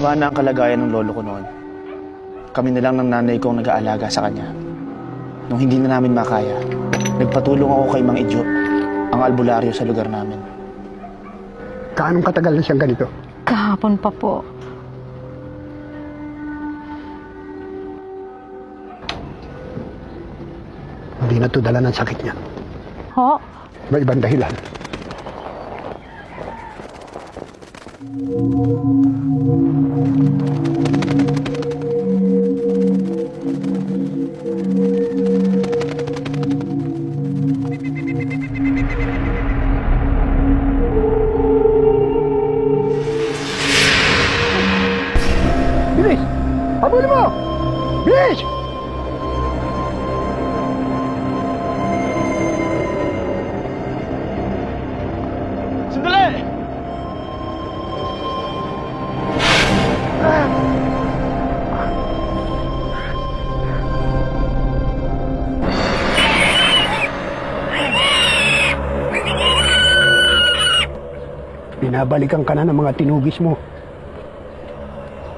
Paano ang kalagayan ng lolo ko noon? Kami na lang ng nanay ko ang nag-aalaga sa kanya. Nung hindi na namin makaya, nagpatulong ako kay Mang Idyo, ang albularyo sa lugar namin. Kaanong katagal na siyang ganito? Kahapon pa po. Hindi na to dala ng sakit niya. Ho? May ibang dahilan. Bilis! Habulin mo! Bilis! Sandali! Binabalikan ka na ng mga tinugis mo.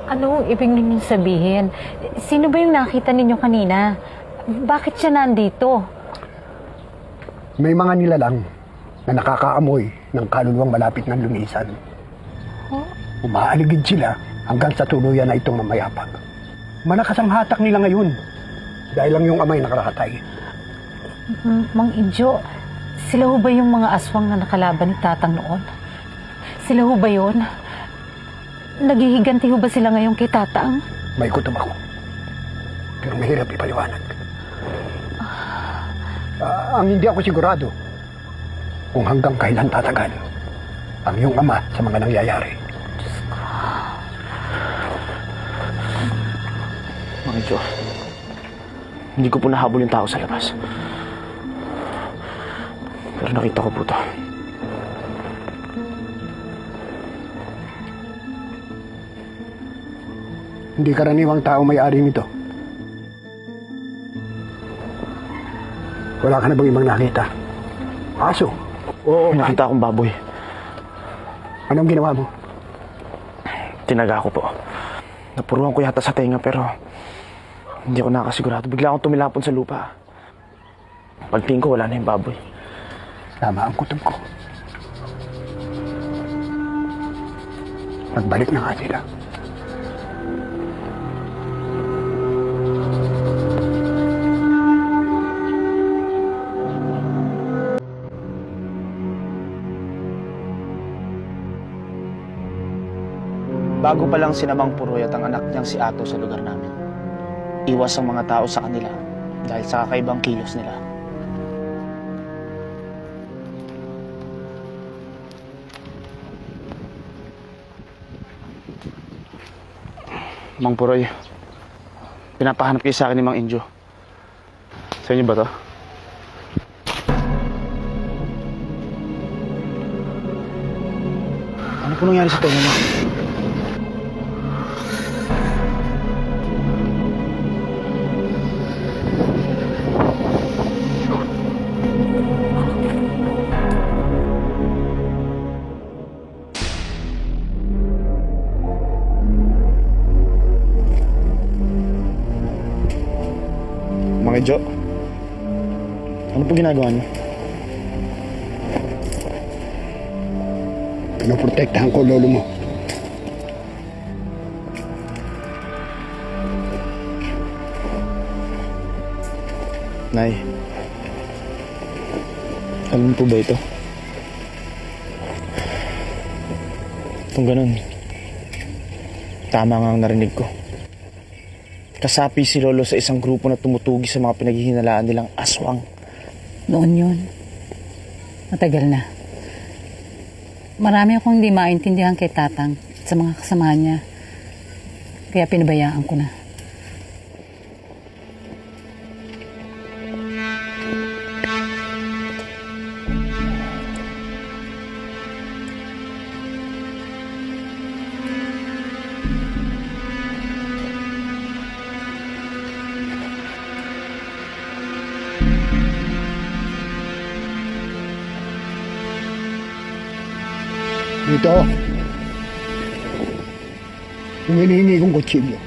Anong ibig ninyong sabihin? Sino ba yung nakita ninyo kanina? Bakit siya nandito? May mga nilalang na nakakaamoy ng kaluluwang malapit ng lumisan. Ho? Umaaligid sila hanggang sa tuluyan na itong mamayapa. Malakas ang hatak nila ngayon dahil lang yung amay nakaratay. Mang Idyo, sila ho ba yung mga aswang na nakalaban ni Tatang noon? Sila ho ba yun? Naghihiganti ho ba sila ngayon kay Tatang? May kutob ako. Pero mahirap ipaliwanag. Ang hindi ako sigurado kung hanggang kailan tatagal ang iyong ama sa mga nangyayari. Mang Idyo, hindi ko po nahabol yung tao sa labas. Pero nakita ko po ito. Hindi karaniwang tao may-ari nito. Wala ka na bang ibang nakita? Aso? Oo, nakita akong baboy. Anong ginawa mo? Tinaga ko po. Napuruan ko yata sa tenga pero hindi ko nakasigurado. Bigla akong tumilapon sa lupa. Pagtingin ko, wala na yung baboy. Tama ang kutob ko. Nagbalik na nga sila. Bago pa lang sinamang Puroy at ang anak niyang si Ato sa lugar namin, iwas ang mga tao sa kanila dahil sa kakaibang kilos nila. Mang Puroy, pinapahanap kayo sa akin ni Mang Injo. Sa inyo ba to? Ano po nangyari sa tenga mo? Mga Jo, ano po ginagawa niyo? Pinoprotektahan ko lolo mo. Nay, alam po ba ito? Kung ganun, tama nga ang narinig ko. Kasapi si Lolo sa isang grupo na tumutugi sa mga pinaghihinalaan nilang aswang. Noon yun. Matagal na. Marami akong hindi maintindihan kay Tatang sa mga kasama niya. Kaya pinabayaan ko na. Dito. yung hinihingi kong kutsilyo.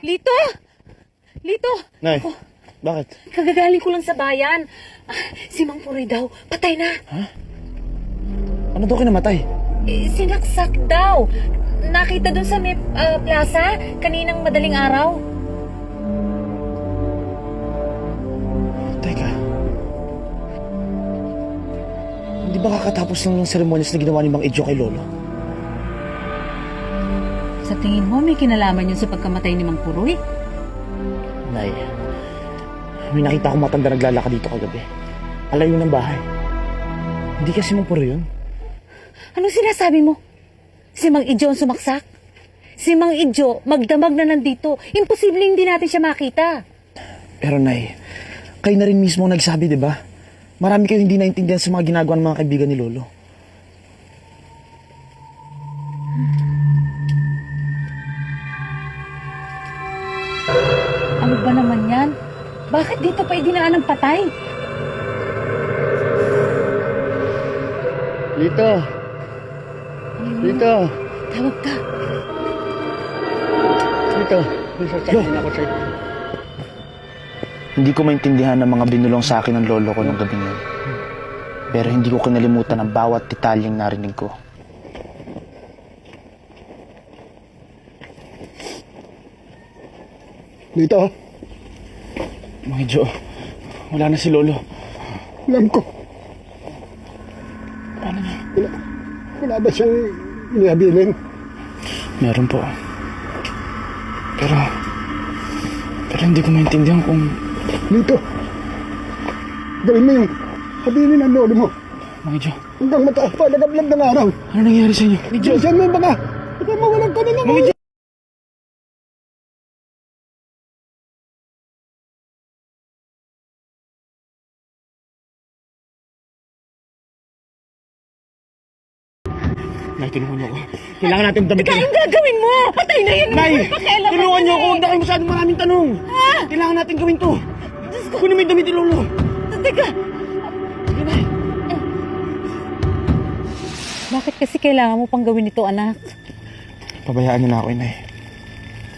Lito! Lito! Nay, bakit? Kagagaling ko lang sa bayan. Si Mang Puroy daw, patay na. Ano daw kinamatay? Sinaksak daw. Nakita dun sa may plaza kaninang madaling araw. Teka. Hindi ba kakatapos lang yung seremonyas na ginawa ni Mang Idyo kay Lolo? Sa tingin mo, may kinalaman yun sa pagkamatay ni Mang Puroy? Nay, may nakita akong matanda naglalakad dito kagabi. Alayo ng bahay. Hindi kasi Mang Puroy yun. Anong sinasabi mo? Si Mang Idyo ang sumaksak? Si Mang Idyo, magdamag na nandito. Imposible hindi natin siya makita. Pero Nay, kayo na rin mismo ang nagsabi, di ba? Marami kayo hindi naintindihan sa mga ginagawa ng mga kaibigan ni Lolo. Ano ba naman yan? Bakit dito pa idinaan ng patay? Lito! Lito! Tawag ka. Lito! May sasabihin ako sa'yo. Hindi ko maintindihan ang mga binulong sa akin ng lolo ko nung gabi yun. Pero hindi ko kinalimutan ang bawat detalyeng narinig ko. Lito! Mang Idyo, wala na si Lolo. Alam ko. Paano na? Wala ba siyang inihabilin? Meron po. Pero hindi ko maintindihan kung... Lito! Gawin mo yung habilin ng lolo mo. Mang Idyo, Hanggang mataas pa, nagablab ng araw. ano nangyari sa inyo? Idyo! Bilisan mo baka. Baka mawalan ka na ng Mang Idyo! Nay, tulungan niyo ako. Kailangan natin damit. Anong gagawin mo? Patay na yun. Nay, Pakialam mo tulungan na niyo eh. ako. Huwag na kayo masyadong maraming tanong. Kailangan natin gawin to. Kunin mo yung damit ni Lolo. Teka, Sige, Nay. bakit kasi kailangan mo pang gawin ito, anak? Pabayaan niyo na ako, Nay.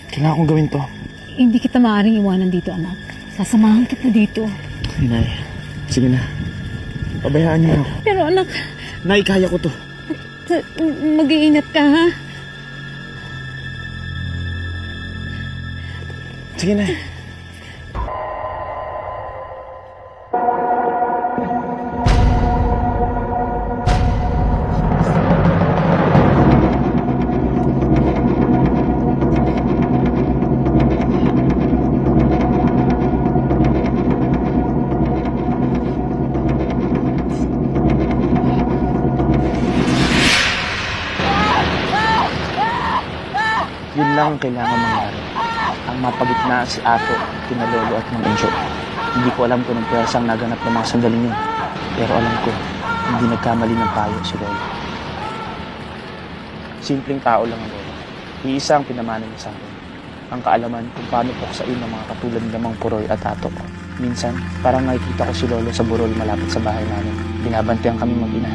Kailangan kong gawin to. Hindi kita maaaring iwanan dito, anak. Sasamahan kita dito. Ay, Nay. Sige na. Pabayaan niyo na ako. Pero anak, Nay, kaya ko to. mag-iingat ka, ha? Sige, Nay. Yun lang ang kailangan mangyari. Ang mapagitna si Ato, kina Lolo at Mang Idyo. Hindi ko alam kung anong pwersang naganap ng mga sandaling yun. Pero alam ko, hindi nagkamali ng payo si Lolo. Simpleng tao lang ang Lolo. Iisa ang pinamana niya sa akin. Ang kaalaman kung paano puksain ng mga katulad ni Mang Puroy at Ato. Minsan, parang nakikita ko si Lolo sa burol malapit sa bahay namin. Binabantayan kami mag-ina.